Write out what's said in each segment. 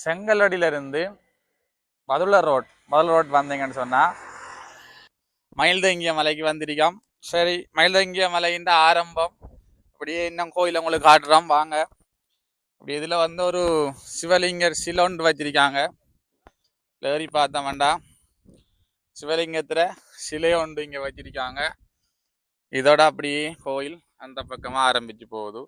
செங்கலடியிலிருந்து மதுள road வந்தீங்கன்னு சொன்னால் மயில்தங்கிய மலைக்கு வந்திருக்கோம். சரி, மயில்தங்கிய மலையின் ஆரம்பம் அப்படியே இன்னும் கோயில் உங்களுக்கு காட்டுறோம் வாங்க. அப்படி இதில் வந்து ஒரு சிவலிங்கர் சிலோண்டு வச்சிருக்காங்க. ஏறி பார்த்தோம்டா சிவலிங்கத்தில் சிலை ஒன்று இங்கே வச்சிருக்காங்க. இதோட அப்படியே கோயில் அந்த பக்கமாக ஆரம்பிச்சு போகுது.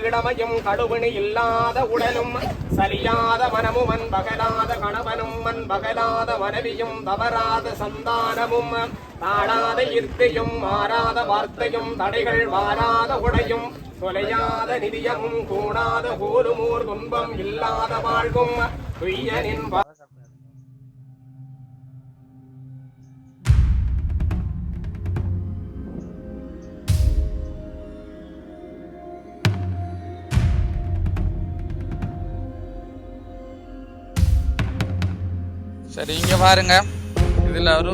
இடமையும் கடுவினி இல்லாத உடலும் சலியாத மனமும் அன்பகலாத கணவனும் அன்பகலாத மனைவியும் தவறாத சந்தானமும் தாழாத இர்த்தையும் மாறாத வார்த்தையும் தடைகள் வாராத உடையும் தொலையாத நிதியமும் கூடாத கூறுமூர் துன்பம் இல்லாத வாழ்வும் துய்யனின் சரி, இங்கே பாருங்க, இதில் ஒரு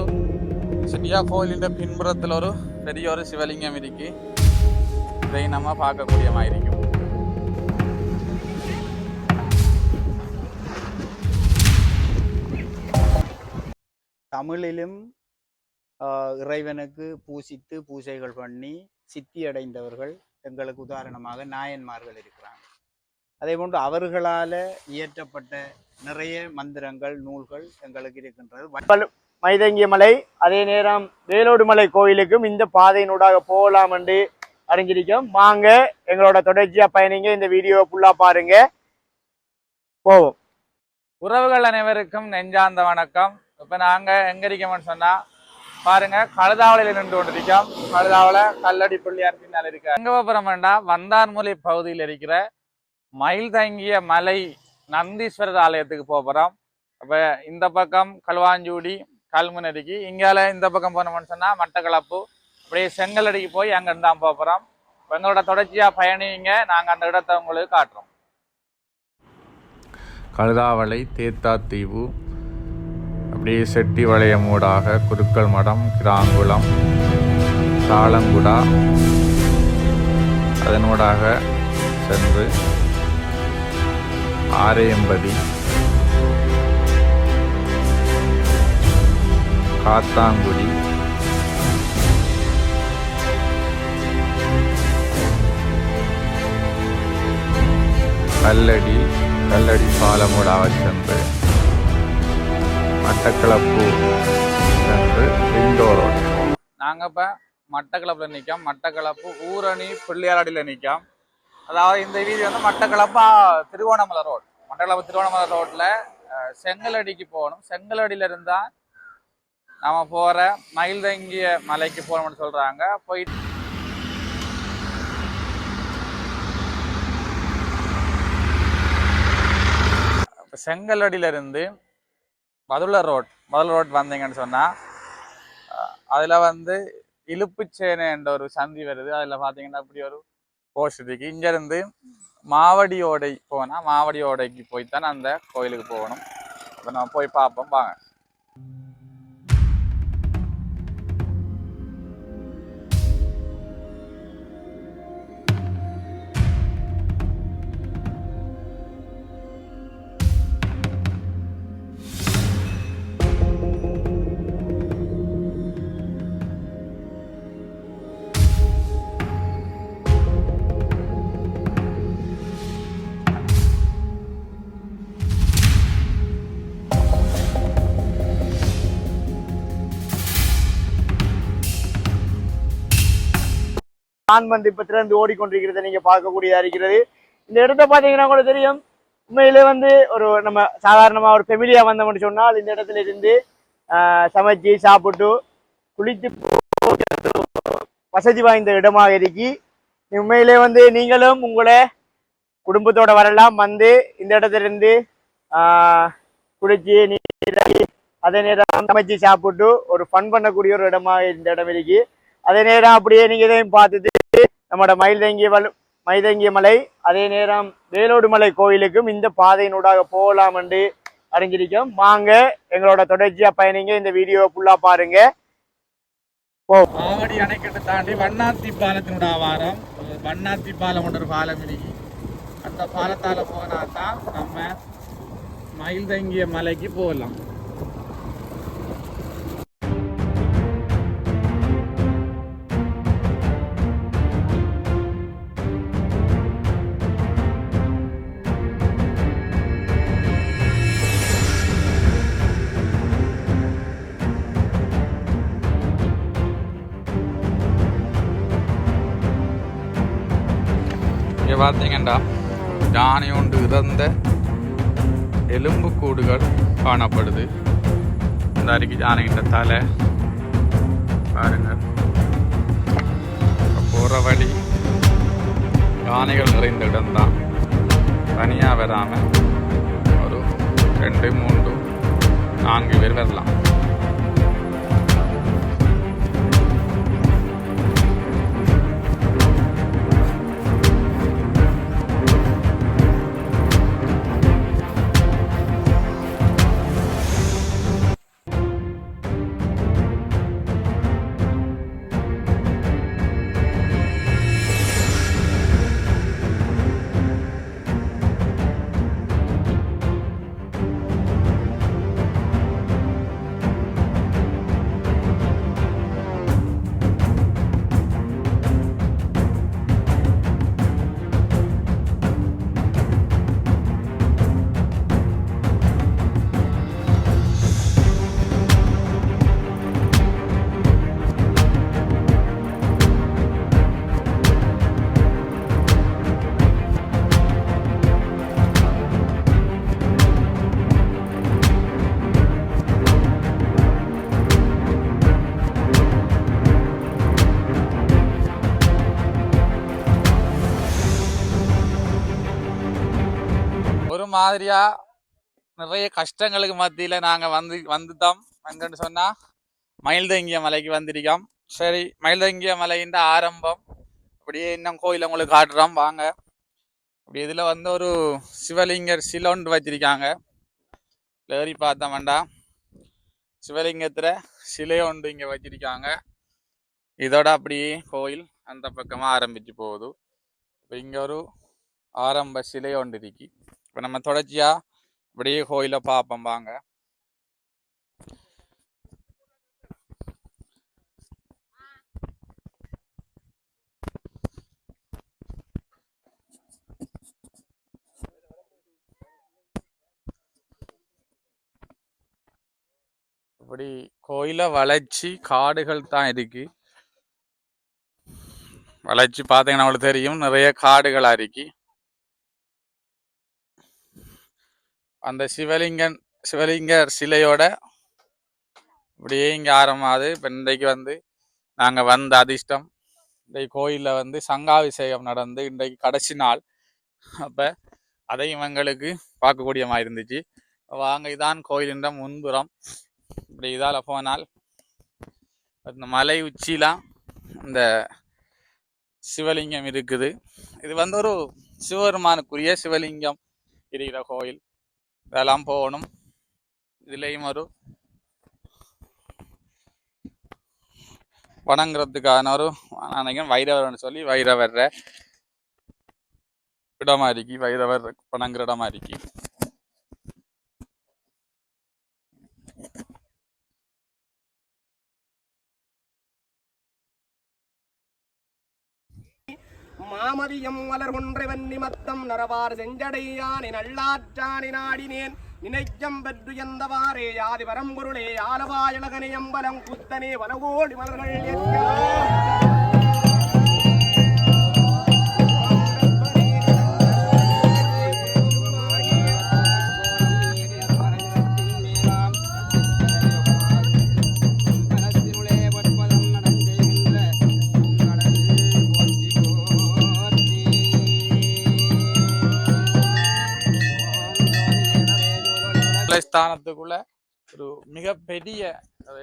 சரியா கோயிலின் பின்புறத்தில் ஒரு பெரிய ஒரு சிவலிங்கம் இருக்கு. இதை நம்ம பார்க்கக்கூடிய மாதிரி இருக்கும். தமிழிலும் இறைவனுக்கு பூசித்து பூஜைகள் பண்ணி சித்தி அடைந்தவர்கள் எங்களுக்கு உதாரணமாக நாயன்மார்கள் இருக்கிறாங்க. அதே போன்று அவர்களால் இயற்றப்பட்ட நிறைய மந்திரங்கள் நூல்கள் எங்களுக்கு இருக்கின்றது. மைதங்கிய மலை அதே நேரம் வேலோடு மலை கோயிலுக்கும் இந்த பாதையினூடாக போகலாம் என்று அறிஞ்சிருக்கோம். வாங்க, எங்களோட தொடர்ச்சியா பயணிங்க, இந்த வீடியோ ஃபுல்லா பாருங்க, போவோம். உறவுகள் அனைவருக்கும் நெஞ்சார்ந்த வணக்கம். இப்போ நாங்கள் எங்க இருக்கோம்னு சொன்னா பாருங்க, கழுதாவளையில் நின்று கொண்டிருக்கோம். கழுதாவளை கல்லடி பிள்ளையார் பின்னால் இருக்க எங்க போறோம் வேண்டாம், வந்தார்மொழி பகுதியில் இருக்கிற மயில்தங்கிய மலை நந்தீஸ்வரர் ஆலயத்துக்கு போகிறோம். அப்போ இந்த பக்கம் களுவாஞ்சூடி கல்முனடிக்கு, இங்கால இந்த பக்கம் போனோம்னு சொன்னால் மட்டக்களப்பு, அப்படியே செங்கலடிக்கு போய் அங்கேருந்து தான் போகிறோம். எங்களோட தொடர்ச்சியாக பயணிங்க, நாங்கள் அந்த இடத்தை உங்களுக்கு காட்டுறோம். கழுதாவளை, தேத்தாத்தீவு, அப்படியே செட்டி வளையமூடாக குருக்கள் மடம், கிராங்குளம், சாலங்குடா, அதனூடாக சென்று ஆரையம்பதி, காத்தாங்குடி, கல்லடி பாலமூடாக சென்று மட்டக்களப்பு சென்று விண்டோர். நாங்கள் இப்போ மட்டக்களப்பில் நிற்கோம். மட்டக்களப்பு ஊரணி பிள்ளையாரடியில் நிற்கோம். அதாவது இந்த வீதி வந்து மட்டக்களப்பு திருவோணமலை ரோடு, மட்டக்களப்பு திருவோணமலை ரோட்டில் செங்கலடிக்கு போகணும். செங்கலடியில் இருந்தால் நம்ம போகிற மயில்தங்கிய மலைக்கு போகணும்னு சொல்கிறாங்க. போயிட்டு செங்கலடியிலிருந்து மதுள ரோட் வந்தீங்கன்னு சொன்னால் அதில் வந்து இழுப்புச்சேனை என்ற ஒரு சந்தி வருது. அதில் பார்த்தீங்கன்னா அப்படி ஒரு போஸ்ட் இருக்கு. இங்கேருந்து மாவடி ஓடை போனால் மாவடி ஓடைக்கு போய்த்தான் அந்த கோயிலுக்கு போகணும். அப்போ நம்ம போய் பார்ப்போம் வாங்க. ஆன்மந்திப்பத்திலிருந்து ஓடிக்கொண்டிருக்கிறத நீங்க பார்க்கக்கூடியதா இருக்கிறது. இந்த இடத்த பாத்தீங்கன்னா கூட தெரியும், உண்மையிலே வந்து ஒரு நம்ம சாதாரணமா ஒரு ஃபெமிலியா வந்தோம்னு சொன்னால் இந்த இடத்துல இருந்து சமைச்சு சாப்பிட்டு குளித்து வசதி வாய்ந்த இடமாக இருக்கி. உண்மையிலே வந்து நீங்களும் உங்களை குடும்பத்தோட வரலாம், வந்து இந்த இடத்துல இருந்து குளிச்சு நீராடி அதே நேரம் சமைச்சு சாப்பிட்டு ஒரு ஃபன் பண்ணக்கூடிய ஒரு இடமா இந்த இடம் இருக்கு. அதே நேரம் அப்படியே நீங்க இதையும் பார்த்துட்டு நம்மளோட மைதங்கிய மலை அதே நேரம் வேலோடு மலை கோயிலுக்கும் இந்த பாதையினூடாக போகலாம் என்று அறிஞ்சிருக்கோம். வாங்க எங்களோட தொடர்ச்சியா பயணிங்க, இந்த வீடியோ ஃபுல்லா பாருங்க. ஆவடி அணைக்கட்டு தாண்டி வண்ணாத்தி பாலத்தினுடைய வாரம். வண்ணாத்தி பாலம் ஒரு பாலம் இருக்கு. அந்த பாலத்தால போனா தான் நம்ம மயில் தங்கிய மலைக்கு போகலாம். இங்கே பார்த்தீங்கன்னா யானை ஒன்று இறந்த எலும்பு கூடுகள் காணப்படுது. இந்த அருகே யானைகிட்ட தலை பாருங்க. போகிற வழி யானைகள் நிறைந்த இடம்தான். தனியாக வராமல் ஒரு 2, 3, 4 பேர் வரலாம். ஒரு மாதிரியா நிறைய கஷ்டங்களுக்கு மத்தியில நாங்க வந்துட்டோம். வந்துட்டு சொன்னா மயில்தங்கிய மலைக்கு வந்திருக்கோம். சரி, மயில்தங்கிய மலையின் ஆரம்பம் அப்படியே இன்னும் கோயில உங்களுக்கு காட்டுறோம் வாங்க. அப்படி இதுல ஒரு சிவலிங்கர் சிலோண்டு வச்சிருக்காங்க. ஏறி பார்த்தோம் வேண்டாம். சிவலிங்கத்துல சிலையொண்டு இங்க வச்சிருக்காங்க. இதோட அப்படியே கோயில் அந்த பக்கமா ஆரம்பிச்சு போகுது. இப்போ இங்க ஒரு ஆரம்ப சிலை ஒன்று இருக்கு. இப்போ நம்ம தொடர்ச்சியா அப்படியே கோயிலை பார்ப்போம் வாங்க. இப்படி கோயிலை வளைச்சி காடுகள் தான் இருக்கு. வளைச்சி பார்த்தீங்கன்னா நம்மளுக்கு தெரியும், நிறைய காடுகளா இருக்கு. அந்த சிவலிங்கர் சிலையோட இப்படியே இங்க ஆரம்பமாகுது. இப்போ இன்றைக்கு நாங்க வந்த அதிர்ஷ்டம், இன்றைக்கு கோயிலில் சங்காபிஷேகம் நடந்து இன்றைக்கு கடைசி நாள். அப்போ அதையும் எங்களுக்கு பார்க்கக்கூடிய மாதிரி இருந்துச்சு. வாங்க, இதான் கோயிலின் முன்புறம். இப்படி இதால் போனால் இந்த மலை உச்சிலாம் இந்த சிவலிங்கம் இருக்குது. இது ஒரு சிவபெருமானுக்குரிய சிவலிங்கம் இருக்கிற கோயில். இதெல்லாம் போகணும். இதுலேயும் ஒரு வணங்குறதுக்கான ஒரு நினைக்கிறேன் வைரவர்னு சொல்லி வைரவர் இடமா இருக்கு. வைரவர் வணங்குற இடமா இருக்கு. மாமதியம் மலர் ஒன்றை வன்னி மத்தம் நரவார் செஞ்சடையானே நல்லாற்றானே நாடினேன் நினைச்சம் பெற்று எந்தவாறே யாதி பரம்பொருளே ஆலவாயழகனே அம்பலம் குத்தனே வனகோடி மலர்கள் ஸ்தானத்துக்குள்ள ஒரு மிகப்பெரிய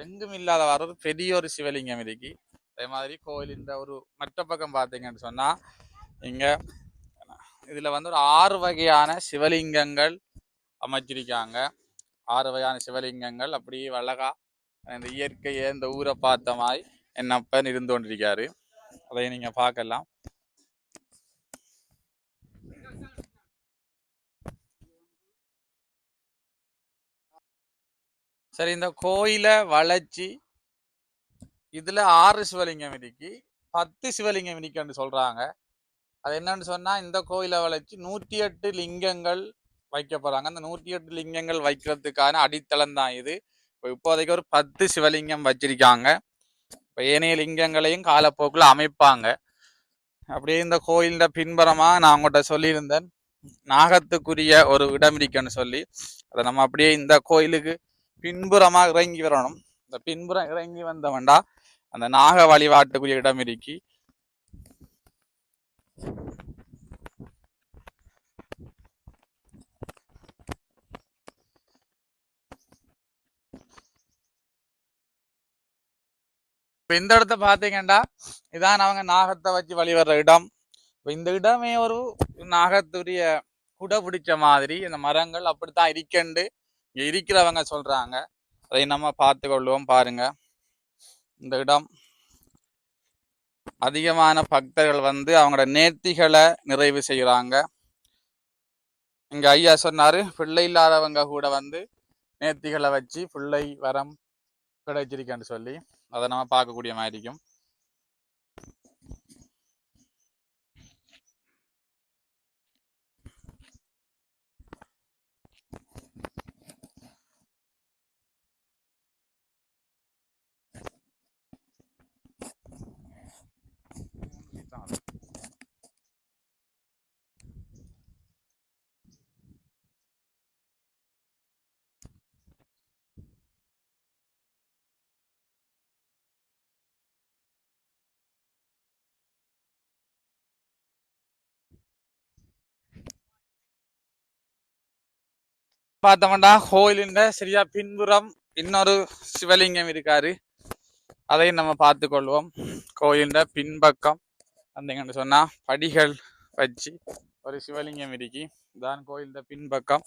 எங்கும் இல்லாத ஒரு பெரிய ஒரு சிவலிங்கம் இருக்கு. அதே மாதிரி கோயிலின் ஒரு மற்ற பக்கம் பார்த்தீங்கன்னு சொன்னா இங்க இதுல ஒரு 6 வகையான சிவலிங்கங்கள் அமைச்சிருக்காங்க. 6 வகையான சிவலிங்கங்கள் அப்படியே அழகா இந்த இயற்கையை இந்த ஊரை பார்த்த மாதிரி என்னப்பன் இருந்து கொண்டிருக்காரு. அதை நீங்க பார்க்கலாம். சரி, இந்த கோயிலை வளைச்சி இதுல 6 சிவலிங்கம் இருக்கு, 10 சிவலிங்கம் இருக்குன்னு சொல்றாங்க. அது என்னன்னு சொன்னா இந்த கோயிலை வளைச்சு 108 லிங்கங்கள் வைக்க போறாங்க. அந்த 108 லிங்கங்கள் வைக்கிறதுக்கான அடித்தளம் தான் இது. இப்போதைக்கு ஒரு 10 சிவலிங்கம் வச்சிருக்காங்க. இப்போ ஏனைய லிங்கங்களையும் காலப்போக்கில் அமைப்பாங்க. அப்படியே இந்த கோயிலின் பின்புறமா நான் உங்கள்கிட்ட சொல்லியிருந்தேன் நாகத்துக்குரிய ஒரு இடம் இருக்குன்னு சொல்லி. அதை நம்ம அப்படியே இந்த கோயிலுக்கு பின்புறமா இறங்கி வரணும். இந்த பின்புறம் இறங்கி வந்தவன்டா அந்த நாக வழிபாட்டுக்குரிய இடம் இருக்கு. இப்போ இந்த இடத்த பார்த்தீங்கன்னா இதான் அவங்க நாகத்தை வச்சு வழிபடுற இடம். இப்போ இந்த இடமே ஒரு நாகத்துடைய குடை பிடிச்ச மாதிரி இந்த மரங்கள் அப்படித்தான் இருக்கண்டு இங்கே இருக்கிறவங்க சொல்றாங்க. அதை நம்ம பார்த்து கொள்வோம். பாருங்க, இந்த இடம் அதிகமான பக்தர்கள் வந்து அவங்களோட நேர்த்திகளை நிறைவு செய்கிறாங்க. இங்க ஐயா சொன்னாரு பிள்ளை இல்லாதவங்க கூட வந்து நேர்த்திகளை வச்சு பிள்ளை வரம் கிடைச்சிருக்கேன்னு சொல்லி. அதை நம்ம பார்க்கக்கூடிய மாதிரி இருக்கும். பார்த்தோம்னா கோயிலின் சரியா பின்புறம் இன்னொரு சிவலிங்கம் இருக்காரு. அதையும் நம்ம பார்த்து கொள்வோம். கோயிலின் பின்பக்கம் வந்தீங்கன்னு சொன்னா படிகள் வச்சு ஒரு சிவலிங்கம் இருக்கு. தான் கோயிலின் பின்பக்கம்.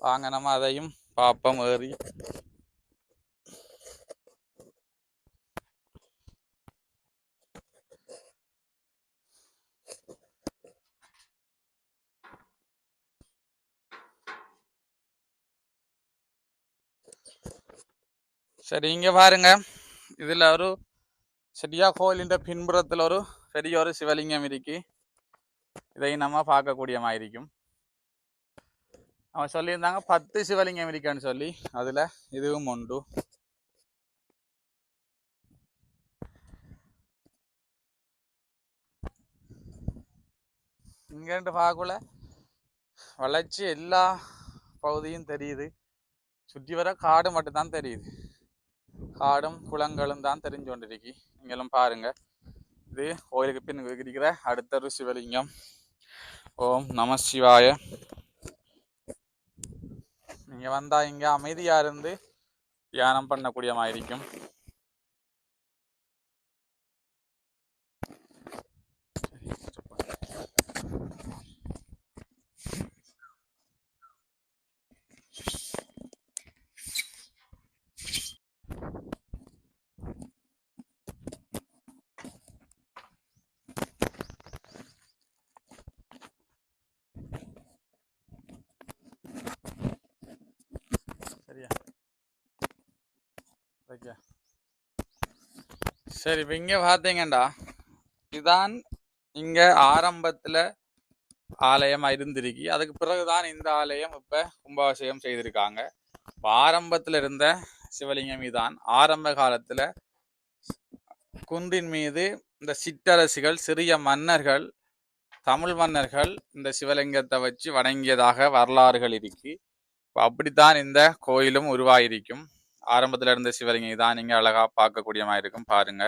வாங்க நம்ம அதையும் பார்ப்போம் ஏறி. சரி, இங்க பாருங்க, இதுல ஒரு சரியா கோயிலின் பின்புறத்துல ஒரு பெரிய ஒரு சிவலிங்கம் இருக்கு. இதையும் நம்ம பார்க்கக்கூடிய மாதிரி இருக்கும். அவன் சொல்லியிருந்தாங்க 10 சிவலிங்கம் இருக்கான்னு சொல்லி. அதுல இதுவும் உண்டு. இங்கிருந்து பார்க்கல வளர்ச்சி எல்லா பகுதியும் தெரியுது. சுற்றி வர காடு மட்டும்தான் தெரியுது. காடும் குளங்களும் தான் தெரிஞ்சு கொண்டிருக்கு. நீங்களும் பாருங்க, இது கோயிலுக்கு பின் இருக்கிற அடுத்த ஒரு சிவலிங்கம். ஓம் நம சிவாய. நீங்க வந்தா இங்க அமைதியா இருந்து தியானம் பண்ணக்கூடிய மாதிரி இருக்கும். சரி, இப்போ இங்கே பார்த்தீங்கண்டா இதுதான் இங்க ஆரம்பத்துல ஆலயம் இருந்திருக்கு. அதுக்கு பிறகுதான் இந்த ஆலயம் இப்ப கும்பாபிஷேகம் செய்திருக்காங்க. ஆரம்பத்துல இருந்த சிவலிங்கம் இதான். ஆரம்ப காலத்துல குன்றின் மீது இந்த சிற்றரசிகள், சிறிய மன்னர்கள், தமிழ் மன்னர்கள் இந்த சிவலிங்கத்தை வச்சு வணங்கியதாக வரலாறுகள் இருக்கு. அப்படித்தான் இந்த கோயிலும் உருவாயிருக்கும். ஆரம்பத்துல இருந்த சிவலிங்கம் தான். நீங்க அழகா பார்க்கக்கூடிய மாதிரி இருக்கும். பாருங்க.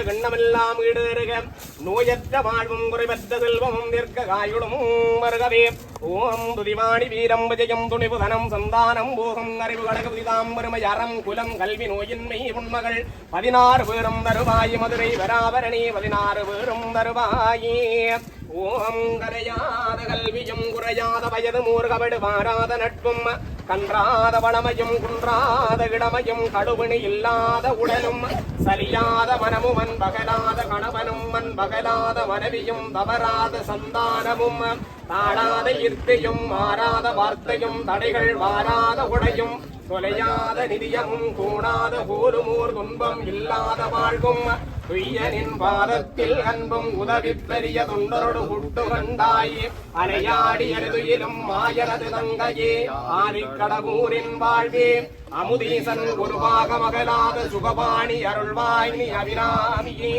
கண்ணமெல்லாம் ஈடுக நோயற்ற வாழ்வும் குறைவற்ற செல்வமும் தீர்க்க காயுடும் வருகவே. ஓம் துதிவாணி வீரம் விஜயம் துணிவு தனம் சந்தானம் போகம் அறிவு கடகு புதிதாம் பெருமை அறம் குலம் கல்வி நோயின்மை உண்மகள் 16 பேரும் தருவாய் மதுரை வராபரணி 16 பேரும் தருவாயே. ஓம் கரையாத கல்வியும் குறையாத வயது மூர்கபடு வாராத நட்பும் கன்றாத வளமையும் குன்றாத இடமையும் கடுவினி இல்லாத உடலும் சரியாத மனமும் அன்பகலாத கணவனும் அன்பகலாத மனைவியும் தவறாத சந்தானமும் தாழாத இர்த்தையும் மாறாத வார்த்தையும் தடைகள் வாராத உடையும் தொலையாத நிதியமும் கூடாத கூறுமூர் துன்பம் இல்லாத வாழ்வும் துய்யனின் பாதத்தில் அன்பும் உதவி பெரிய தொண்டரோடு குட்டு கண்டாய் அலையாடி எழுதுயிலும் மாயனது தங்கையே ஆதிக்கடபூரின் வாழ்வே அமுதீசன் குருவாக மகளாத சுகபாணி அருள்வாய் நீ அபிராமியே.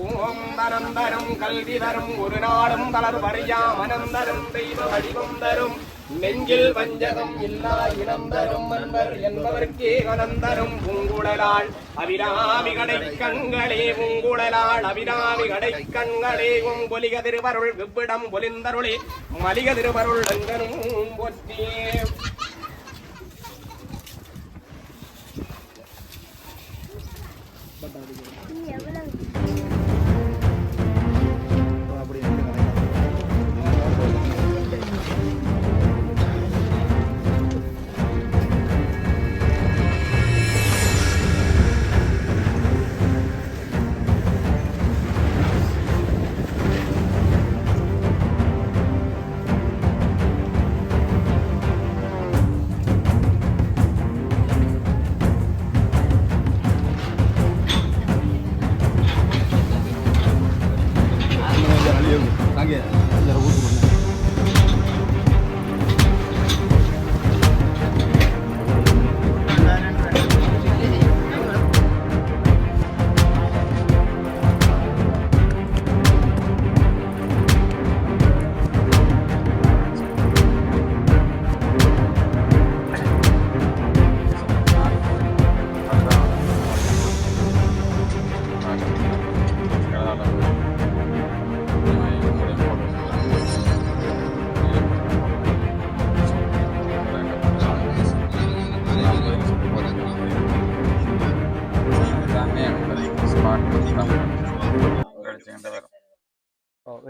ஓம் தனந்தரும் கல்வி தரும் ஒரு நாளும் தளர் வரியா மனந்தரும் தெய்வ வடிவம் தரும் நெஞ்சில் வஞ்சகம் இல்லா இனந்தரும் அன்பர் என்பவர்க்கே கனந்தரும் பூங்குழலாள் அபிராமி கடை கண்களே பூங்குழலாள் அபிராமி கடை கண்களே பொலிக திருவருள் விவ்விடம் பொலிந்தருளே மலிக திருவருள் எங்கனும் போற்றியே.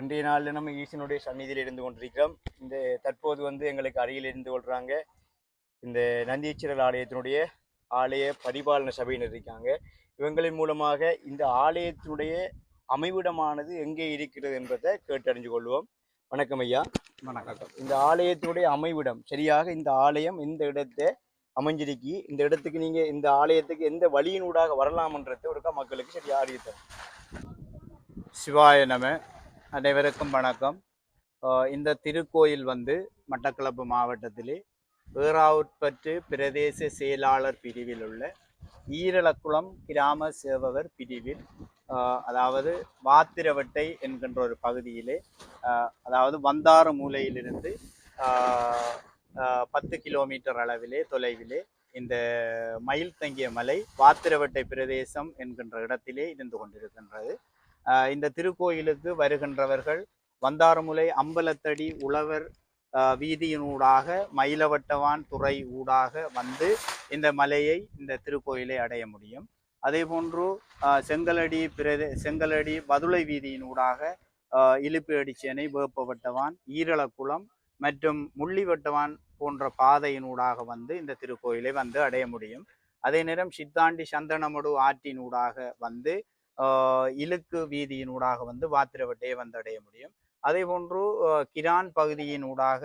இன்றைய நாளில் நம்ம ஈசனுடைய சந்நிதியில் இருந்து கொண்டிருக்கிறோம். இந்த தற்போது வந்து எங்களுக்கு அருகில் இருந்து கொள்றாங்க இந்த நந்தீஸ்வரர் ஆலயத்தினுடைய ஆலய பரிபாலன சபையினர் இருக்காங்க. இவங்களின் மூலமாக இந்த ஆலயத்தினுடைய அமைவிடமானது எங்கே இருக்கிறது என்பதை கேட்டறிஞ்சு கொள்வோம். வணக்கம் ஐயா. வணக்கம். இந்த ஆலயத்தினுடைய அமைவிடம் சரியாக இந்த ஆலயம் இந்த இடத்தை அமைஞ்சிருக்கி இந்த இடத்துக்கு நீங்க இந்த ஆலயத்துக்கு எந்த வழியினூடாக வரலாம்ன்றதை ஒருக்கா மக்களுக்கு சரியா அறிவித்தோம். சிவாய நம. அனைவருக்கும் வணக்கம். இந்த திருக்கோயில் வந்து மட்டக்களப்பு மாவட்டத்திலே ஏறாவூர்பற்று பிரதேச செயலாளர் பிரிவில் உள்ள ஈரலக்குளம் கிராம சேவகர் பிரிவில் அதாவது வாத்திரவட்டை என்கின்ற ஒரு பகுதியிலே அதாவது வந்தாறு மூலையிலிருந்து 10 கிலோமீட்டர் அளவிலே தொலைவிலே இந்த மயில் தங்கிய மலை வாத்திரவட்டை பிரதேசம் என்கின்ற இடத்திலே இருந்து கொண்டிருக்கின்றது. இந்த திருக்கோயிலுக்கு வருகின்றவர்கள் வந்தாறுமுலை அம்பலத்தடி உழவர் வீதியினூடாக மயிலவட்டவான் துறை ஊடாக வந்து இந்த மலையை இந்த திருக்கோயிலை அடைய முடியும். அதே போன்று செங்கலடி பதுளை வீதியினூடாக இழுப்பு அடிச்சேனை வேப்பவட்டவான் ஈரலக்குளம் மற்றும் முள்ளிவட்டவான் போன்ற பாதையினூடாக வந்து இந்த திருக்கோயிலை வந்து அடைய முடியும். அதே நேரம் சித்தாண்டி சந்தனமடு ஆற்றினூடாக வந்து இழுக்கு வீதியினூடாக வந்து வாத்திரவட்டையை வந்து அடைய முடியும். அதே போன்று கிரான் பகுதியினூடாக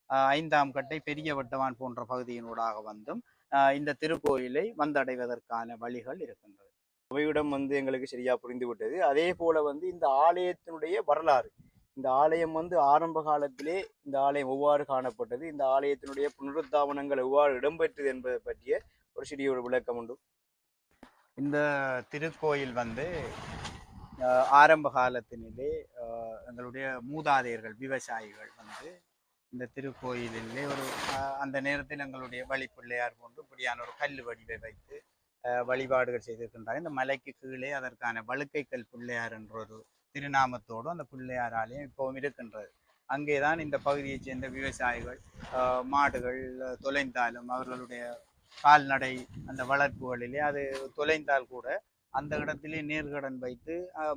5ஆம் கட்டை பெரிய வட்டவான் போன்ற பகுதியினூடாக வந்தும் இந்த திருக்கோயிலை வந்தடைவதற்கான வழிகள் இருக்கின்றது. அவையிடம் வந்து எங்களுக்கு சரியா புரிந்து விட்டது. அதே போல வந்து இந்த ஆலயத்தினுடைய வரலாறு, இந்த ஆலயம் வந்து ஆரம்ப காலத்திலே இந்த ஆலயம் எவ்வாறு காணப்பட்டது, இந்த ஆலயத்தினுடைய புனருத்தாவனங்கள் எவ்வாறு இடம்பெற்றது என்பதை பற்றிய ஒரு சிறிய ஒரு விளக்கம் உண்டு. இந்த திருக்கோயில் வந்து ஆரம்ப காலத்தினிலே எங்களுடைய மூதாதையர்கள் விவசாயிகள் வந்து இந்த திருக்கோயிலிலே ஒரு அந்த நேரத்தில் எங்களுடைய வழிப்பிள்ளையார் போன்று இப்படியான ஒரு கல் வடிவை வைத்து வழிபாடுகள் செய்திருக்கின்றார். இந்த மலைக்கு கீழே அதற்கான வழுக்கைக்கல் பிள்ளையார் என்ற ஒரு திருநாமத்தோடு அந்த பிள்ளையார் ஆலயம் இப்பவும் இருக்கின்றது. அங்கேதான் இந்த பகுதியைச் சேர்ந்த விவசாயிகள் மாடுகள் தொலைந்தாலும் அவர்களுடைய கால்நடை அந்த வளர்ப்புகளிலே அது தொலைந்தால் கூட அந்த இடத்திலே நேர்கடன் வைத்து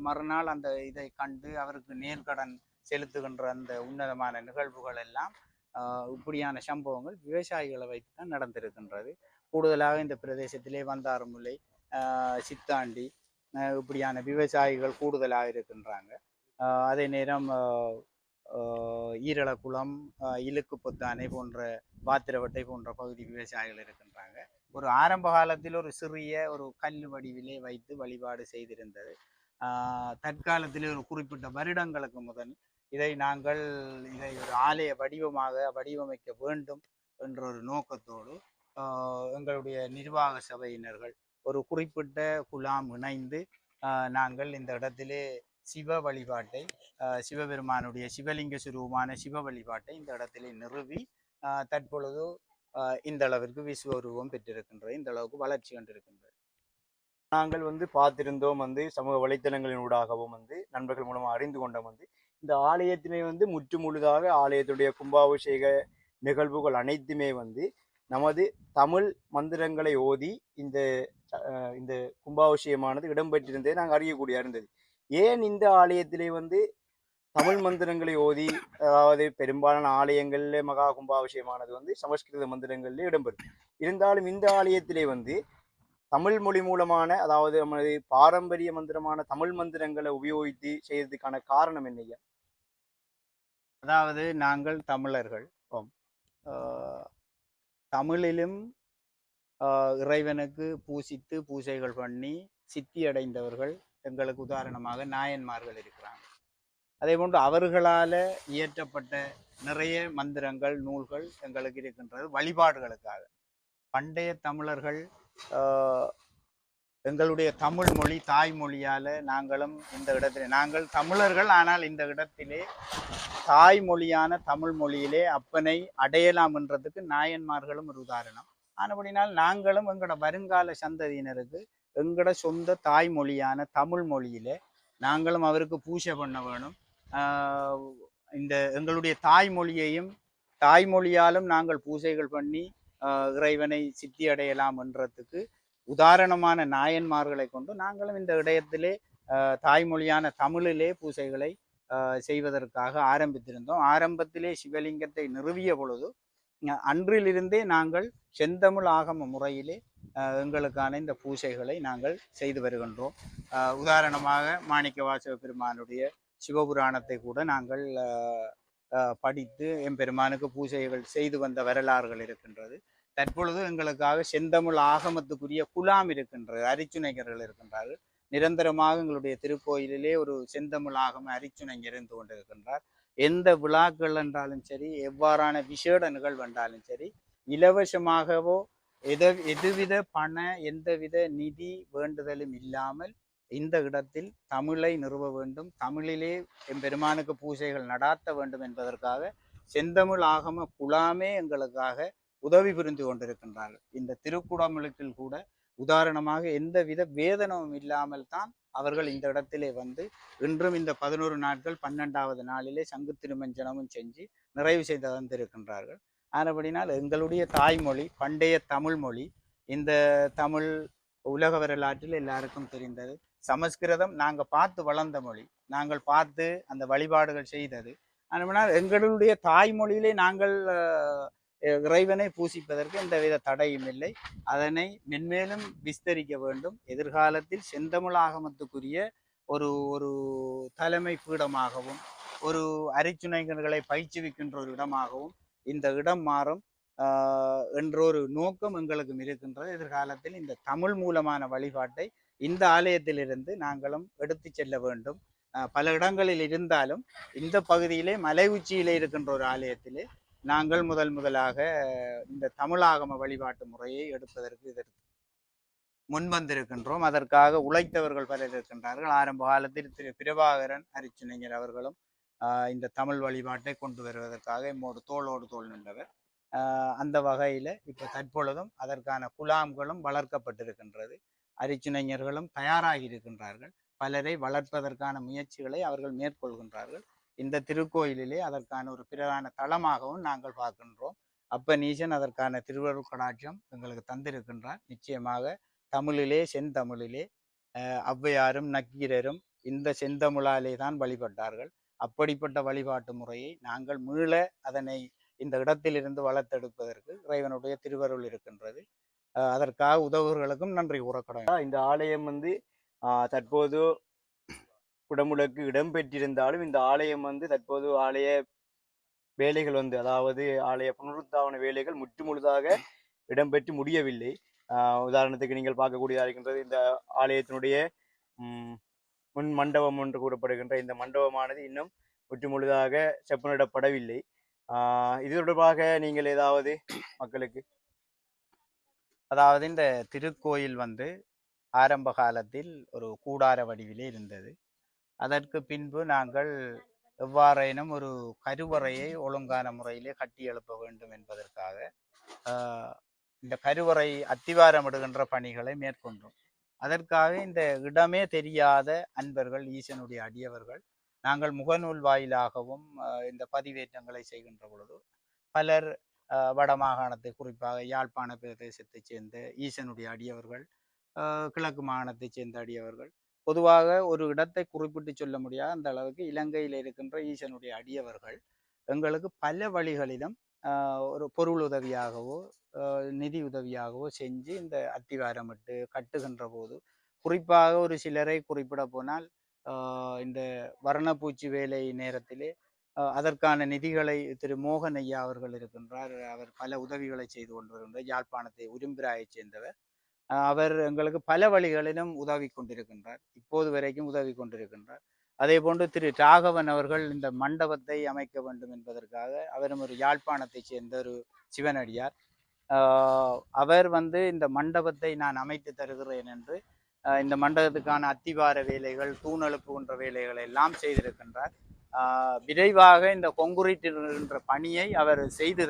மறுநாள் அந்த இதை கண்டு அவருக்கு நேர்கடன் செலுத்துகின்ற அந்த உன்னதமான நிகழ்வுகள் எல்லாம் இப்படியான சம்பவங்கள் விவசாயிகளை வைத்து தான் நடந்திருக்கின்றது. கூடுதலாக இந்த பிரதேசத்திலே வந்தாறுமுலை சித்தாண்டி இப்படியான விவசாயிகள் கூடுதலாக இருக்கின்றாங்க. அதே நேரம் ஈரலக்குளம் இழுக்கு பொத்தானை போன்ற வாத்திரவட்டை போன்ற பகுதி விவசாயிகள் இருக்கின்றாங்க. ஒரு ஆரம்ப காலத்தில் ஒரு சிறிய ஒரு கல் வடிவிலே வைத்து வழிபாடு செய்திருந்தது. தற்காலத்திலே ஒரு குறிப்பிட்ட வருடங்களுக்கு முதல் இதை ஒரு ஆலய வடிவமாக வடிவமைக்க வேண்டும் என்ற ஒரு நோக்கத்தோடு எங்களுடைய நிர்வாக சபையினர்கள் ஒரு குறிப்பிட்ட குழாம் இணைந்து நாங்கள் இந்த இடத்திலே சிவ வழிபாட்டை சிவபெருமானுடைய சிவலிங்க சுரூபமான சிவ வழிபாட்டை இந்த இடத்திலே நிறுவி தற்பொழுது இந்த அளவிற்கு விஸ்வரூபம் பெற்றிருக்கின்றது, இந்த அளவுக்கு வளர்ச்சி கண்டிருக்கின்றது. நாங்கள் பார்த்திருந்தோம் சமூக வலைத்தளங்களின் ஊடாகவும் நண்பர்கள் மூலமாக அறிந்து கொண்டோம் இந்த ஆலயத்தினை முற்று முழுதாக ஆலயத்துடைய கும்பாபிஷேக நிகழ்வுகள் அனைத்துமே நமது தமிழ் மந்திரங்களை ஓதி இந்த இந்த கும்பாபிஷேகமானது இடம்பெற்றிருந்ததை நாங்கள் அறியக்கூடிய இருந்தது. ஏன் இந்த ஆலயத்திலே தமிழ் மந்திரங்களை ஓதி, அதாவது பெரும்பாலான ஆலயங்களில் மகா கும்பாபிஷேகமானது சமஸ்கிருத மந்திரங்களில் இடம்பெறும். இருந்தாலும் இந்த ஆலயத்திலே தமிழ் மொழி மூலமான, அதாவது நமது பாரம்பரிய மந்திரமான தமிழ் மந்திரங்களை உபயோகித்து செய்யறதுக்கான காரணம் என்னையா? அதாவது நாங்கள் தமிழர்கள் தமிழிலும் இறைவனுக்கு பூசித்து பூஜைகள் பண்ணி சித்தி அடைந்தவர்கள் எங்களுக்கு உதாரணமாக நாயன்மார்கள் இருக்கிறாங்க. அதே போன்று அவர்களால் இயற்றப்பட்ட நிறைய மந்திரங்கள் நூல்கள் எங்களுக்கு இருக்கின்றது வழிபாடுகளுக்காக. பண்டைய தமிழர்கள் எங்களுடைய தமிழ் மொழி தாய்மொழியால் நாங்களும் இந்த இடத்திலே, நாங்கள் தமிழர்கள் ஆனால் இந்த இடத்திலே தாய்மொழியான தமிழ் மொழியிலே அப்பனை அடையலாம் என்றதுக்கு நாயன்மார்களும் ஒரு உதாரணம். ஆனபடினால் நாங்களும் எங்களோட வருங்கால சந்ததியினருக்கு எங்களோட சொந்த தாய்மொழியான தமிழ் மொழியிலே நாங்களும் அவருக்கு பூஜை பண்ண வேணும். இந்த எங்களுடைய தாய்மொழியையும் தாய்மொழியாலும் நாங்கள் பூஜைகள் பண்ணி இறைவனை சித்தி அடையலாம் என்றதுக்கு உதாரணமான நாயன்மார்களை கொண்டு நாங்களும் இந்த இடத்திலே தாய்மொழியான தமிழிலே பூஜைகளை செய்வதற்காக ஆரம்பித்திருந்தோம். ஆரம்பத்திலே சிவலிங்கத்தை நிறுவிய பொழுது அன்றிலிருந்தே நாங்கள் செந்தமிழ் ஆகம முறையிலே எங்களுக்கான இந்த பூஜைகளை நாங்கள் செய்து வருகின்றோம். உதாரணமாக மாணிக்கவாசக பெருமானுடைய சிவபுராணத்தை கூட நாங்கள் படித்து எம்பெருமானுக்கு பூஜைகள் செய்து வந்த வரலாறுகள் இருக்கின்றது. தற்பொழுது எங்களுக்காக செந்தமிழ் ஆகமத்துக்குரிய குலாம் இருக்கின்றது, அரிச்சுனைஞர்கள் இருக்கின்றார்கள். நிரந்தரமாக எங்களுடைய திருக்கோயிலிலே ஒரு செந்தமிழ் ஆகம அரிச்சுனைஞர் இருந்து கொண்டிருக்கின்றார். எந்த விழாக்கள் என்றாலும் சரி, எவ்வாறான விசேட நிகழ்வு என்றாலும் சரி, இலவசமாகவோ எதுவித பண எந்தவித நிதி வேண்டுதலும் இல்லாமல் இந்த இடத்தில் தமிழை நிறுவ வேண்டும், தமிழிலே எம்பெருமானுக்கு பூஜைகள் நடாத்த வேண்டும் என்பதற்காக செந்தமிழ் ஆகம குலாமே எங்களுக்காக உதவி புரிந்து கொண்டிருக்கின்றார்கள். இந்த திருக்குடமுழுக்கில் கூட உதாரணமாக எந்தவித வேதனமும் இல்லாமல் தான் அவர்கள் இந்த இடத்திலே இன்றும் இந்த 11 நாட்கள் 12வது நாளிலே சங்கு திருமஞ்சனமும் செஞ்சு நிறைவு செய்து வந்திருக்கின்றார்கள். ஆனபடினால் எங்களுடைய தாய்மொழி பண்டைய தமிழ் மொழி, இந்த தமிழ் உலக வரலாற்றில் எல்லாருக்கும் தெரிந்தது. சமஸ்கிருதம் நாங்கள் பார்த்து வளர்ந்த மொழி, நாங்கள் பார்த்து அந்த வழிபாடுகள் செய்தது. ஆனால் எங்களுடைய தாய்மொழியிலே நாங்கள் இறைவனை பூசிப்பதற்கு எந்தவித தடையும் இல்லை. அதனை மென்மேலும் விஸ்தரிக்க வேண்டும். எதிர்காலத்தில் செந்தமிழ் ஆகமத்துக்குரிய ஒரு ஒரு தலைமை பீடமாகவும் ஒரு அரிச்சுனைகளை பயிற்றுவிக்கின்ற ஒரு இடமாகவும் இந்த இடம் மாறும் என்றொரு நோக்கம் எங்களுக்கும் இருக்கின்றது. எதிர்காலத்தில் இந்த தமிழ் மூலமான வழிபாட்டை இந்த ஆலயத்திலிருந்து நாங்களும் எடுத்து செல்ல வேண்டும். பல இடங்களில் இருந்தாலும் இந்த பகுதியிலே மலை உச்சியிலே இருக்கின்ற ஒரு ஆலயத்திலே நாங்கள் முதலாக இந்த தமிழாகம வழிபாட்டு முறையை எடுப்பதற்கு இதற்கு முன்வந்திருக்கின்றோம். அதற்காக உழைத்தவர்கள் பலர் இருக்கின்றார்கள். ஆரம்ப காலத்தில் திரு பிரபாகரன் அரிச்சுனைஞர் அவர்களும் இந்த தமிழ் வழிபாட்டை கொண்டு வருவதற்காக எம்மோடு தோளோடு தோள் நின்றவர். அந்த வகையில் இப்போ தற்பொழுதும் அதற்கான குலாம்களும் வளர்க்கப்பட்டிருக்கின்றது. அரிச்சுனைஞர்களும் தயாராகி இருக்கின்றார்கள். பலரை வளர்ப்பதற்கான முயற்சிகளை அவர்கள் மேற்கொள்கின்றார்கள். இந்த திருக்கோயிலிலே அதற்கான ஒரு பிரதான தளமாகவும் நாங்கள் பார்க்கின்றோம். அப்பனீசன் அதற்கான திருவருள் கடாட்சம் எங்களுக்கு தந்திருக்கின்றார். நிச்சயமாக தமிழிலே செந்தமிழிலே ஔவையாரும் நக்கீரரும் இந்த செந்தமிழாலே தான் வழிபட்டார்கள். அப்படிப்பட்ட வழிபாட்டு முறையை நாங்கள் மீள அதனை இந்த இடத்திலிருந்து வளர்த்தெடுப்பதற்கு இறைவனுடைய திருவருள் இருக்கின்றது. அதற்காக உதவுகளுக்கும் நன்றி கூறக்கூடாது. இந்த ஆலயம் தற்போது குடமுழுக்கு இடம்பெற்றிருந்தாலும் இந்த ஆலயம் தற்போது ஆலய வேலைகள் அதாவது ஆலய புனருத்தாவன வேலைகள் முற்றுமுழுதாக இடம்பெற்று முடியவில்லை. உதாரணத்துக்கு நீங்கள் பார்க்கக்கூடியதாக இருக்கின்றது இந்த ஆலயத்தினுடைய முன் மண்டபம் என்று கூறப்படுகின்ற இந்த மண்டபமானது இன்னும் முற்றுமுழுதாக செப்பனிடப்படவில்லை. இது தொடர்பாக நீங்கள் ஏதாவது மக்களுக்கு, அதாவது இந்த திருக்கோயில் ஆரம்ப காலத்தில் ஒரு கூடார வடிவிலே இருந்தது. அதற்கு பின்பு நாங்கள் எவ்வாறேனும் ஒரு கருவறையை ஒழுங்கான முறையிலே கட்டி எழுப்ப வேண்டும் என்பதற்காக இந்த கருவறை அத்திவாரமிடுகின்ற பணிகளை மேற்கொண்டோம். அதற்காக இந்த இடமே தெரியாத அன்பர்கள், ஈசனுடைய அடியவர்கள், நாங்கள் முகநூல் வாயிலாகவும் இந்த பதிவேற்றங்களை செய்கின்ற பொழுது பலர் வடமாகாணத்தை, குறிப்பாக யாழ்ப்பாண பிரதேசத்தைச் சேர்ந்த ஈசனுடைய அடியவர்கள், கிழக்கு மாகாணத்தைச் சேர்ந்த அடியவர்கள், பொதுவாக ஒரு இடத்தை குறிப்பிட்டு சொல்ல முடியாத அந்த அளவுக்கு இலங்கையில் இருக்கின்ற ஈசனுடைய அடியவர்கள் எங்களுக்கு பல வழிகளிலும் ஒரு பொருள் உதவியாகவோ நிதி உதவியாகவோ செஞ்சு இந்த அத்திவாரமிட்டு கட்டுகின்ற போது, குறிப்பாக ஒரு சிலரை குறிப்பிட போனால் இந்த வர்ணப்பூச்சி வேலை நேரத்திலே அதற்கான நிதிகளை திரு மோகன் ஐயா அவர்கள் இருக்கின்றார். அவர் பல உதவிகளை செய்து கொண்டு வருகின்றார். யாழ்ப்பாணத்தை உரும்பிராயைச் சேர்ந்தவர். அவர் எங்களுக்கு பல வழிகளிலும் உதவி கொண்டிருக்கின்றார், இப்போது வரைக்கும் உதவி கொண்டிருக்கின்றார். அதே போன்று திரு ராகவன் அவர்கள் இந்த மண்டபத்தை அமைக்க வேண்டும் என்பதற்காக, அவரும் ஒரு யாழ்ப்பாணத்தைச் சேர்ந்த ஒரு சிவனடியார், அவர் இந்த மண்டபத்தை நான் அமைத்து தருகிறேன் என்று இந்த மண்டபத்துக்கான அத்திவார வேலைகள், தூண் எழுப்புகின்ற வேலைகளை எல்லாம் செய்திருக்கின்றார். விரைவாக இந்த கொங்குரீட் என்ற பணியை அவர் செய்து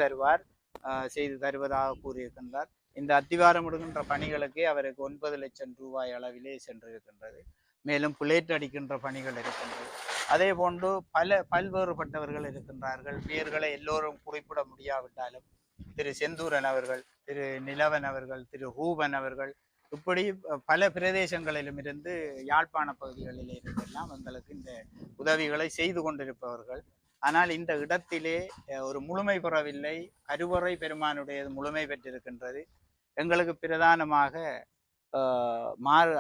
தருவதாக கூறியிருக்கின்றார். இந்த அத்திவாரம் விடுகின்ற பணிகளுக்கே அவருக்கு 9 லட்சம் ரூபாய் அளவிலே சென்றிருக்கின்றது. மேலும் பிளேட் அடிக்கின்ற பணிகள் இருக்கின்றது. அதே போன்று பல்வேறுபட்டவர்கள் இருக்கின்றார்கள். பெயர்களை எல்லோரும் குறிப்பிட முடியாவிட்டாலும் திரு செந்தூரன் அவர்கள், திரு நிலவன் அவர்கள், திரு ரூபன் அவர்கள், இப்படி பல பிரதேசங்களிலும் இருந்து யாழ்ப்பாண பகுதிகளில் இருந்தெல்லாம் எங்களுக்கு இந்த உதவிகளை செய்து கொண்டிருப்பவர்கள். ஆனால் இந்த இடத்திலே ஒரு முழுமை பெறவில்லை. கருவறை பெருமானுடையது முழுமை பெற்றிருக்கின்றது. எங்களுக்கு பிரதானமாக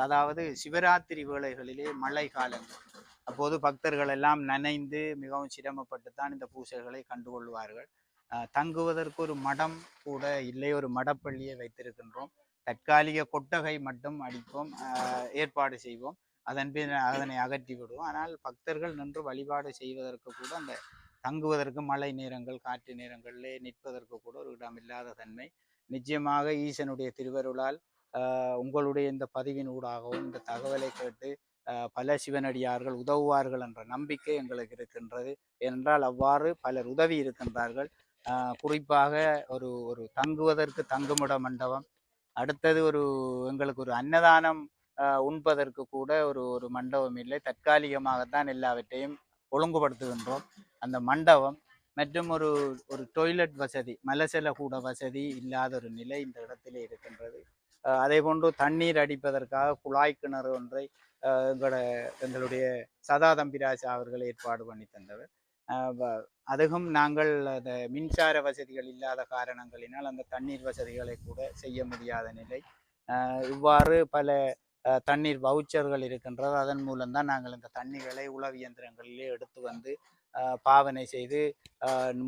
அதாவது சிவராத்திரி வேளைகளிலே மழை காலங்கள், அப்போது பக்தர்கள் எல்லாம் நனைந்து மிகவும் சிரமப்பட்டுத்தான் இந்த பூசைகளை கண்டுகொள்வார்கள். தங்குவதற்கு ஒரு மடம் கூட இல்லை, ஒரு மடப்பள்ளியை வைத்திருக்கின்றோம். தற்காலிக கொட்டகை மட்டும் அடிப்போம், ஏற்பாடு செய்வோம், அதனை அகற்றி விடுவோம். ஆனால் பக்தர்கள் நின்று வழிபாடு செய்வதற்கு கூட, அந்த தங்குவதற்கு மழை நேரங்கள், காற்று நேரங்களிலே நிற்பதற்கு கூட ஒரு இடமில்லாத தன்மை. நிச்சயமாக ஈசனுடைய திருவருளால் உங்களுடைய இந்த பதிவின் ஊடாகவும் இந்த தகவலை கேட்டு பல சிவனடியார்கள் உதவுவார்கள் என்ற நம்பிக்கை எங்களுக்கு இருக்கின்றது. ஏனென்றால் அவ்வாறு பலர் உதவி இருக்கின்றார்கள். குறிப்பாக ஒரு தங்குவதற்கு தங்குமிட மண்டபம், அடுத்தது எங்களுக்கு ஒரு அன்னதானம் உண்பதற்கு கூட ஒரு மண்டபம் இல்லை. தற்காலிகமாகத்தான் எல்லாவற்றையும் ஒழுங்குபடுத்துகின்றோம். அந்த மண்டபம் மற்றும் ஒரு டொய்லெட் வசதி, மலசல கூட வசதி இல்லாத ஒரு நிலை இந்த இடத்திலே இருக்கின்றது. அதே போன்று தண்ணீர் அடிப்பதற்காக குழாய் கிணறு ஒன்றை எங்களுடைய சதா தம்பிராஜ் அவர்கள் ஏற்பாடு பண்ணி தந்தவர். அதுவும் நாங்கள் அந்த மின்சார வசதிகள் இல்லாத காரணங்களினால் அந்த தண்ணீர் வசதிகளை கூட செய்ய முடியாத நிலை. இவ்வாறு பல தண்ணீர் வவுச்சர்கள் இருக்கின்றது. அதன் மூலம்தான் நாங்கள் இந்த தண்ணீர்களை உளவு இயந்திரங்களிலே எடுத்து பாவனை செய்து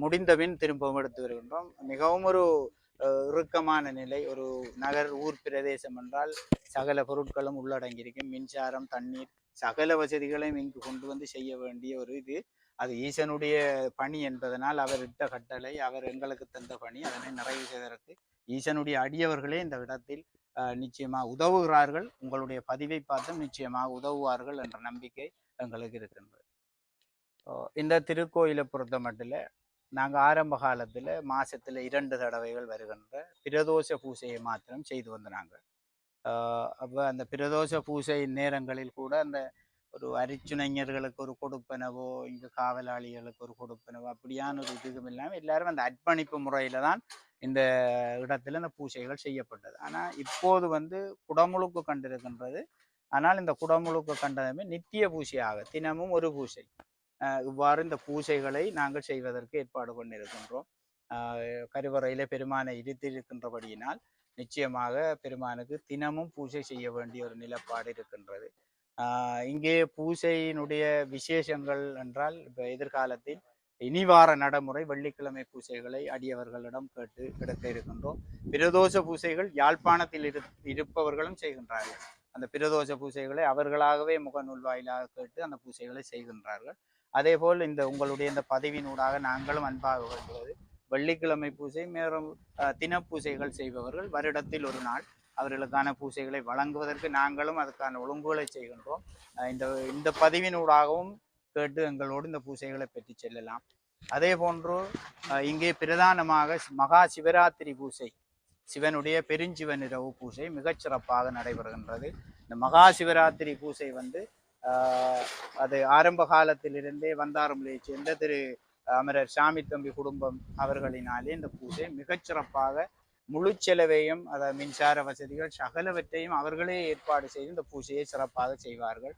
முடிந்தபின் திரும்பவும் எடுத்து வருகின்றோம். மிகவும் ஒரு இறுக்கமான நிலை. ஒரு ஊர் பிரதேசம் என்றால் சகல பொருட்களும் உள்ளடங்கியிருக்கும். மின்சாரம், தண்ணீர், சகல வசதிகளையும் இங்கு கொண்டு செய்ய வேண்டிய ஒரு இது. அது ஈசனுடைய பணி என்பதனால் அவர் இட்ட கட்டளை, அவர் எங்களுக்கு தந்த பணி. அதனை நிறைவு செய்வதற்கு ஈசனுடைய அடியவர்களே இந்த இடத்தில் நிச்சயமாக உதவுகிறார்கள். உங்களுடைய பதிவை பார்த்தும் நிச்சயமாக உதவுவார்கள் என்ற நம்பிக்கை எங்களுக்கு இருக்கின்றது. இந்த திருக்கோயிலை பொறுத்த மட்டும் நாங்கள் ஆரம்ப காலத்தில் மாதத்தில் 2 தடவைகள் வருகின்ற பிரதோஷ பூசையை மாத்திரம் செய்து வந்தாங்க. அப்போ அந்த பிரதோஷ பூசை நேரங்களில் கூட அந்த ஒரு அரிச்சுனைஞர்களுக்கு ஒரு கொடுப்பனவோ, இங்கே காவலாளிகளுக்கு ஒரு கொடுப்பனவோ, அப்படியான ஒரு இதுவும் இல்லாமல் எல்லாரும் அந்த அர்ப்பணிப்பு முறையில் தான் இந்த இடத்துல இந்த பூசைகள் செய்யப்பட்டது. ஆனால் இப்போது குடமுழுக்கு கண்டிருக்கின்றது. ஆனால் இந்த குடமுழுக்கு கண்டதுமே நித்திய பூசையாக தினமும் ஒரு பூசை, இவ்வாறு இந்த பூசைகளை நாங்கள் செய்வதற்கு ஏற்பாடு பண்ணியிருக்கின்றோம். கருவறையில பெருமானை இருத்திருக்கின்றபடியினால் நிச்சயமாக பெருமானுக்கு தினமும் பூசை செய்ய வேண்டிய ஒரு நிலப்பாடு இருக்கின்றது. இங்கே பூசையினுடைய விசேஷங்கள் என்றால், இப்போ எதிர்காலத்தில் இனிவார நடைமுறை வெள்ளிக்கிழமை பூசைகளை அடியவர்களிடம் கேட்டு எடுக்க இருக்கின்றோம். பிரதோஷ பூசைகள் யாழ்ப்பாணத்தில் இருப்பவர்களும் செய்கின்றார்கள். அந்த பிரதோஷ பூசைகளை அவர்களாகவே முகநூல் வாயிலாக கேட்டு அந்த பூசைகளை செய்கின்றார்கள். அதே போல் உங்களுடைய இந்த பதிவினூடாக நாங்களும் அன்பாக வேண்டுவது, வெள்ளிக்கிழமை பூசை மேலும் தினப்பூசைகள் செய்பவர்கள் வருடத்தில் ஒரு நாள் அவர்களுக்கான பூசைகளை வழங்குவதற்கு நாங்களும் அதுக்கான ஒழுங்குகளை செய்கின்றோம். இந்த பதிவினூடாகவும் கேட்டு எங்களோடு இந்த பூசைகளை பெற்று செல்லலாம். அதே போன்று இங்கே பிரதானமாக மகா சிவராத்திரி பூசை, சிவனுடைய பெருஞ்சிவன் இரவு பூசை மிகச்சிறப்பாக நடைபெறுகின்றது. இந்த மகா சிவராத்திரி பூசை வந்து அது ஆரம்ப காலத்திலிருந்தே வந்தாரமுலையை சேர்ந்த திரு அமரர் சாமி தம்பி குடும்பம் அவர்களினாலே இந்த பூஜை மிகச்சிறப்பாக முழு செலவையும் அதாவது மின்சார வசதிகள் சகலவற்றையும் அவர்களே ஏற்பாடு செய்து இந்த பூஜையை சிறப்பாக செய்வார்கள்.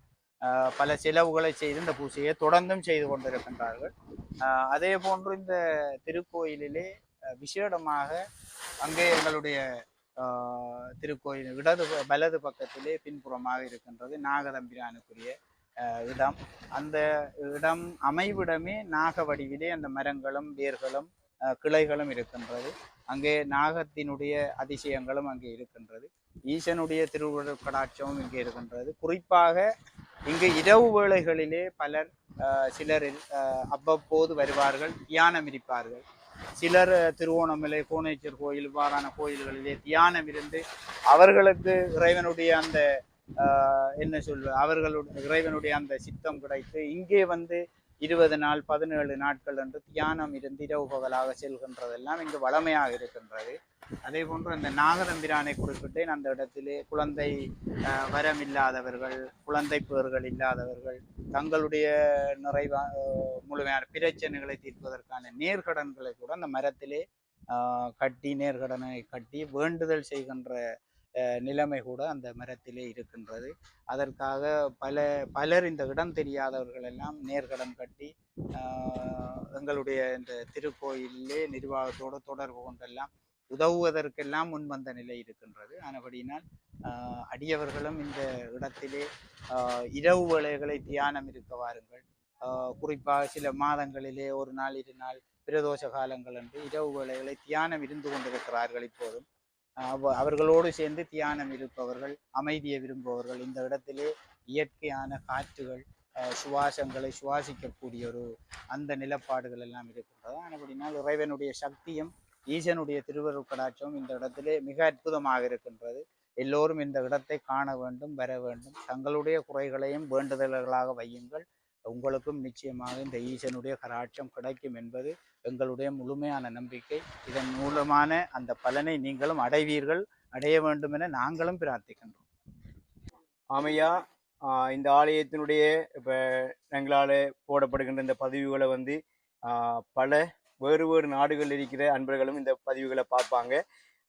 பல செலவுகளை செய்து இந்த பூஜையை தொடர்ந்தும் செய்து கொண்டிருக்கின்றார்கள். அதே போன்று இந்த திருக்கோயிலிலே விசேடமாக அங்கே எங்களுடைய திருக்கோயில் வலது பக்கத்திலே பின்புறமாக இருக்கின்றது நாகதம்பிரானுக்குரிய இடம். அந்த இடம் அமைவிடமே நாக வடிவிலே அந்த மரங்களும் வேர்களும் கிளைகளும் இருக்கின்றது. அங்கே நாகத்தினுடைய அதிசயங்களும் அங்கே இருக்கின்றது. ஈசனுடைய திருவுருட்கடாட்சமும் இங்கே இருக்கின்றது. குறிப்பாக இங்கு இரவு வேளைகளிலே சிலர் அவ்வப்போது வருவார்கள், தியானம் இருப்பார்கள். சிலர் திருவோணமலை, கோணேச்சர் கோயில் இவ்வாறான கோயில்களிலே தியானம் இருந்து அவர்களுக்கு இறைவனுடைய அந்த அவர்களுடைய இறைவனுடைய அந்த சித்தம் கிடைத்து இங்கே வந்து 20 நாள் 17 நாட்கள் என்று தியானம் இருந்து இரவு பகலாக செல்கின்றதெல்லாம் இங்கு வளமையாக இருக்கின்றது. அதே போன்று அந்த நாகதம்பிரானை குறிப்பிட்டேன். அந்த இடத்திலே குழந்தை வரம் இல்லாதவர்கள், குழந்தை பேர்கள் இல்லாதவர்கள் தங்களுடைய முழுமையான பிரச்சனைகளை தீர்ப்பதற்கான நேர்கடன்களை கூட அந்த மரத்திலே நேர்கடனை கட்டி வேண்டுதல் செய்கின்ற நிலைமை கூட அந்த மரத்திலே இருக்கின்றது. அதற்காக பலர் இந்த இடம் தெரியாதவர்கள் எல்லாம் நேர்கடன் கட்டி எங்களுடைய இந்த திருக்கோயிலே நிர்வாகத்தோடு தொடர்பு கொண்டெல்லாம் உதவுவதற்கெல்லாம் முன்வந்த நிலை இருக்கின்றது. ஆனபடியினால் அடியவர்களும் இந்த இடத்திலே இரவு வேளைகளை தியானம் இருக்க வாருங்கள். குறிப்பாக சில மாதங்களிலே 1 நாள் 2 நாள் பிரதோஷ காலங்கள் என்று இரவு வேளைகளை தியானம் இருந்து கொண்டிருக்கிறார்கள். இப்போதும் அவர்களோடு சேர்ந்து தியானம் இருப்பவர்கள், அமைதியை விரும்புபவர்கள் இந்த இடத்திலே இயற்கையான காற்றுகள், சுவாசங்களை சுவாசிக்கக்கூடிய அந்த நிலப்பாடுகள் எல்லாம் இருக்கின்றது. ஆனபடினால் இறைவனுடைய சக்தியும் ஈசனுடைய திருவருட்கடாட்சமும் இந்த இடத்திலே மிக அற்புதமாக இருக்கின்றது. எல்லோரும் இந்த இடத்தை காண வேண்டும், வர வேண்டும். தங்களுடைய குறைகளையும் வேண்டுதல்களாக வையுங்கள். உங்களுக்கும் நிச்சயமாக இந்த ஈசனுடைய கடாட்சம் கிடைக்கும் என்பது எங்களுடைய முழுமையான நம்பிக்கை. இதன் மூலமான அந்த பலனை நீங்களும் அடைவீர்கள், அடைய வேண்டும் என நாங்களும் பிரார்த்திக்கின்றோம். ஆமையா, இந்த ஆலயத்தினுடைய இப்போ எங்களால் போடப்படுகின்ற இந்த பதிவுகளை வந்து பல வேறு நாடுகளில் இருக்கிற அன்பர்களும் இந்த பதிவுகளை பார்ப்பாங்க.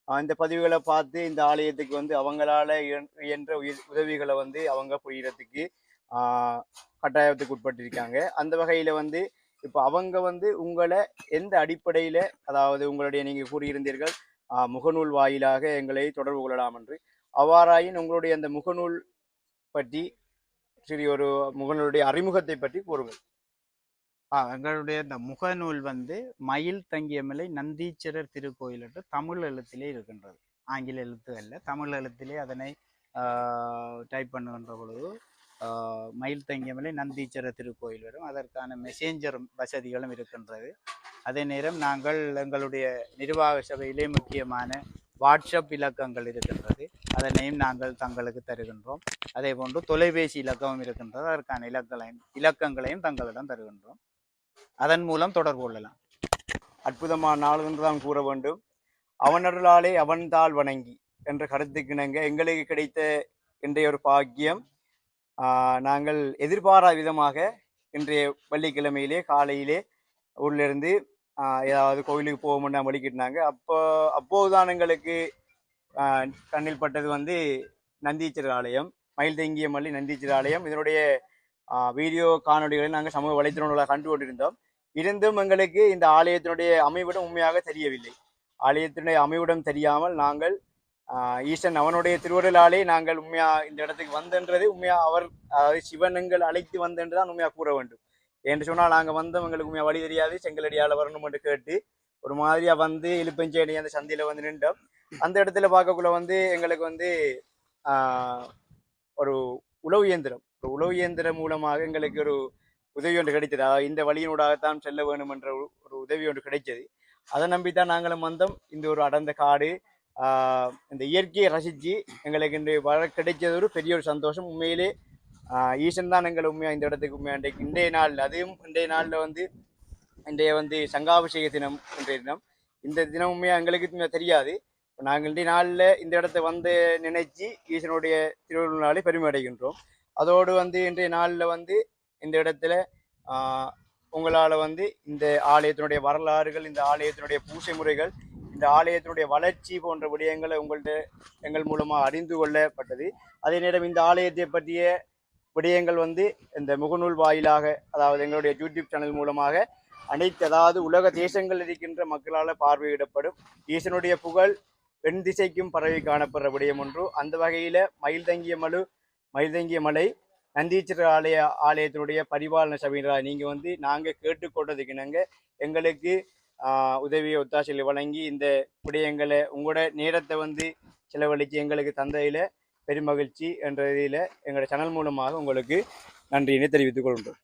இந்த பதிவுகளை பார்த்து இந்த ஆலயத்துக்கு வந்து அவங்களால இயன்ற உதவிகளை வந்து அவங்க புரியறதுக்கு கட்டாயத்துக்கு உட்பட்டிருக்காங்க. அந்த வகையில் வந்து இப்போ அவங்க வந்து உங்களை எந்த அடிப்படையில், அதாவது உங்களுடைய நீங்கள் கூறியிருந்தீர்கள் முகநூல் வாயிலாக எங்களை தொடர்பு கொள்ளலாம் என்று. அவ்வாறாயின் உங்களுடைய அந்த முகநூல் பற்றி ஒரு முகநூலுடைய அறிமுகத்தை பற்றி கூறுங்கள். எங்களுடைய இந்த முகநூல் வந்து மயில் தங்கியமலை நந்தீச்சரர் திருக்கோயில் என்று தமிழ் எழுத்திலே இருக்கின்றது. ஆங்கில எழுத்து அல்ல, தமிழ் எழுத்திலே அதனை டைப் பண்ணுகின்ற பொழுது மயில் தங்கியமலை நந்தீச்சரர் திருக்கோயில் வரும். அதற்கான மெசேஞ்சர் வசதிகளும் இருக்கின்றது. அதே நேரம் நாங்கள் எங்களுடைய நிர்வாக சபையிலே முக்கியமான வாட்ஸ்அப் இலக்கங்கள் இருக்கின்றது, அதனையும் நாங்கள் தங்களுக்கு தருகின்றோம். அதே போன்று தொலைபேசி இலக்கமும் இருக்கின்றது, அதற்கான இலக்கங்களையும் தங்களிடம் தருகின்றோம். அதன் மூலம் தொடர்பு கொள்ளலாம். அற்புதமான நாள் என்று தான் கூற வேண்டும். அவனருளாலே அவன் தாள் வணங்கி என்ற கருத்துக்கிணங்க எங்களுக்கு கிடைத்த இன்றைய ஒரு பாக்கியம். நாங்கள் எதிர்பாராத விதமாக இன்றைய வெள்ளிக்கிழமையிலே காலையிலே ஊரிலிருந்து ஏதாவது கோவிலுக்கு போகும்னு வழிகிட்டாங்க. அப்போதுதான் எங்களுக்கு கண்ணில் பட்டது வந்து நந்தீச்சர் ஆலயம், மயில் தங்கிய மல்லி நந்தீச்சர் ஆலயம். இதனுடைய வீடியோ காணொலிகளை நாங்கள் சமூக வலைத்தளங்களாக கண்டு கொண்டிருந்தோம். இருந்தும் எங்களுக்கு இந்த ஆலயத்தினுடைய அமைவிடம் உண்மையாக தெரியவில்லை. ஆலயத்தினுடைய அமைவிடம் தெரியாமல் நாங்கள் ஈசன் அவனுடைய திருவருளாலே நாங்கள் உண்மையா இந்த இடத்துக்கு வந்தென்றது உண்மையா அவர் சிவனங்கள் அழைத்து வந்தென்றுதான் உண்மையா கூற வேண்டும். என்று சொன்னால் நாங்கள் வந்தோம், எங்களுக்கு உண்மையா வழி தெரியாது, செங்கலடியால் வரணும் என்று கேட்டு ஒரு மாதிரியா வந்து இழுப்பஞ்சேடி அந்த சந்தையில வந்து நின்றோம். அந்த இடத்துல பார்க்கக்குள்ள வந்து எங்களுக்கு வந்து ஒரு உளவு இயந்திரம் மூலமாக எங்களுக்கு ஒரு உதவி ஒன்று கிடைத்தது. இந்த வழியினூடாகத்தான் செல்ல வேணும் என்ற ஒரு உதவி ஒன்று கிடைச்சது. அதை நம்பித்தான் நாங்களும் வந்தோம். இந்த ஒரு அடர்ந்த காடு, இந்த இயற்கையை ரசித்து எங்களுக்கு இன்று கிடைச்சது ஒரு பெரிய ஒரு சந்தோஷம். உண்மையிலே ஈசன் தான் எங்களை உண்மையாக இந்த இடத்துக்கு உண்மையாக இன்றைய நாளில் அதுவும் இன்றைய நாளில் வந்து இன்றைய சங்காபிஷேக தினம் இன்றைய தினம் இந்த தினம் உண்மையாக எங்களுக்கு தெரியாது. நாங்கள் இன்றைய நாளில் இந்த இடத்த வந்து நினைச்சு ஈசனுடைய திருவிழாவை பெருமை அடைகின்றோம். அதோடு வந்து இன்றைய நாளில் வந்து இந்த இடத்துல உங்களால் வந்து இந்த ஆலயத்தினுடைய வரலாறுகள், இந்த ஆலயத்தினுடைய பூசை முறைகள், இந்த ஆலயத்தினுடைய வளர்ச்சி போன்ற விடயங்களை எங்கள் மூலமாக அறிந்து கொள்ளப்பட்டது. அதே நேரம் இந்த ஆலயத்தை பற்றிய விடயங்கள் வந்து இந்த முகநூல் வாயிலாக, அதாவது எங்களுடைய யூடியூப் சேனல் மூலமாக அதாவது உலக தேசங்கள் இருக்கின்ற மக்களால் பார்வையிடப்படும். ஈசனுடைய புகழ் வெண் திசைக்கும் பரவி காணப்படுற விடயம் ஒன்று. அந்த வகையில் மயில் தங்கிய மலை நந்தீஸ்வரர் ஆலயத்தினுடைய பரிபாலன சபையினராக நீங்கள் வந்து நாங்கள் கேட்டுக்கொண்டதுக்கு நாங்கள் எங்களுக்கு உதவியை ஒத்தாசைகளை வழங்கி இந்த விடயங்களை உங்களோட நேரத்தை வந்து செலவழித்து எங்களுக்கு தந்தையில் பெருமகிழ்ச்சி என்ற இதில் எங்களோட சேனல் மூலமாக உங்களுக்கு நன்றியினை தெரிவித்துக் கொள்கின்றோம்.